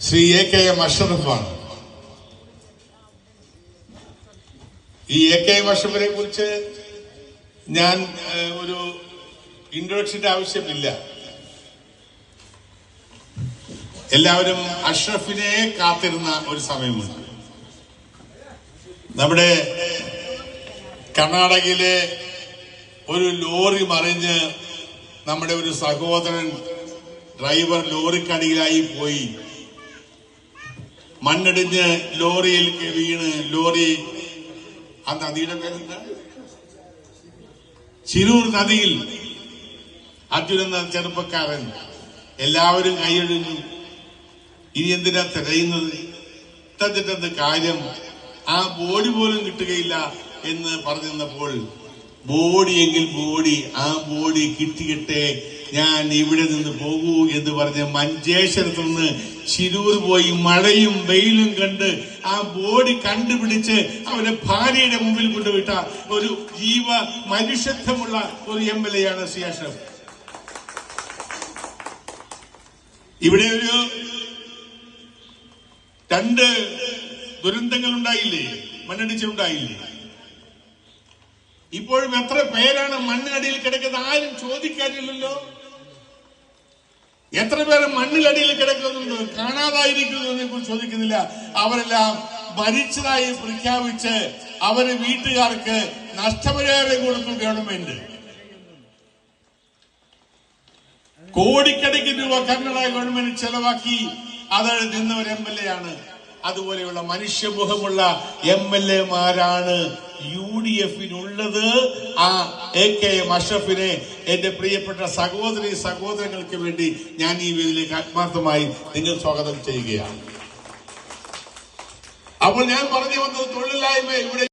Shri A.K.M. അഷ്റഫാണ്. ഈ A.K.M. അഷ്റഫിനെ കുറിച്ച് ഞാൻ ഒരു ഇൻട്രൊഡക്ഷന്റെ ആവശ്യമില്ല. എല്ലാവരും അഷ്റഫിനെ കാത്തിരുന്ന ഒരു സമയമുണ്ട്. നമ്മുടെ കർണാടകയിലെ ഒരു ലോറി മറിഞ്ഞ് നമ്മുടെ ഒരു സഹോദരൻ ഡ്രൈവർ ലോറിക്കടിയിലായി പോയി. മണ്ണിടിഞ്ഞ് ലോറിയിൽ വീണ് ലോറി ആ നദിയുടെ പേരെന്താ, ചിരൂർ നദിയിൽ അർജുൻ എന്ന ചെറുപ്പക്കാരൻ. എല്ലാവരും കൈയൊഴിഞ്ഞു. ഇനി എന്തിനാ തിരയുന്നത്? ഇത്തരത്തിട്ടെന്ത് കാര്യം, ആ ബോഡി പോലും കിട്ടുകയില്ല എന്ന് പറഞ്ഞപ്പോൾ ബോഡി എങ്കിൽ ബോഡി, ആ ബോഡി കിട്ടിയിട്ടെ ഞാൻ ഇവിടെ നിന്ന് പോകൂ എന്ന് പറഞ്ഞ് മഞ്ചേശ്വരത്ത് നിന്ന് ചിരൂർ പോയി മഴയും വെയിലും കണ്ട് ആ ബോഡി കണ്ടുപിടിച്ച് അവന്റെ ഭാര്യയുടെ മുമ്പിൽ കൊണ്ടുവിട്ട ഒരു മനുഷ്യത്വമുള്ള ഒരു MLA ആണ് ശ്രീ അഷ്റഫ്. ഇവിടെ ഒരു 2 ദുരന്തങ്ങൾ ഉണ്ടായില്ലേ, മണ്ണിടിച്ചിലുണ്ടായില്ലേ? ഇപ്പോഴും എത്ര പേരാണ് മണ്ണിനടിയിൽ കിടക്കുന്നത്? ആരും ചോദിക്കാനില്ലല്ലോ. എത്ര പേര് മണ്ണിനടിയിൽ കിടക്കുന്നുണ്ട്, കാണാതായിരിക്കുന്നതിനെ കുറിച്ച് ചോദിക്കുന്നില്ല. അവരെല്ലാം മരിച്ചതായി പ്രഖ്യാപിച്ച് അവര് വീട്ടുകാർക്ക് നഷ്ടപരിഹാരം കൊടുക്കും ഗവൺമെന്റ്. കോടിക്കണക്കിന് രൂപ കർണാടക ഗവൺമെന്റ് ചെലവാക്കി അത് നിന്ന ഒരു MLA ആണ്. അതുപോലെയുള്ള മനുഷ്യമുഖമുള്ള MLA-മാരാണ് UDF-നുള്ളത്. ആ A.K.M. അഷ്റഫിനെ എന്റെ പ്രിയപ്പെട്ട സഹോദരങ്ങൾക്ക് വേണ്ടി ഞാൻ ഈ വേദിയിലേക്ക് ആത്മാർത്ഥമായി നിങ്ങൾ സ്വാഗതം ചെയ്യുകയാണ്. അപ്പോൾ ഞാൻ പറഞ്ഞു വന്നത് തൊഴിലില്ലായ്മ ഇവിടെ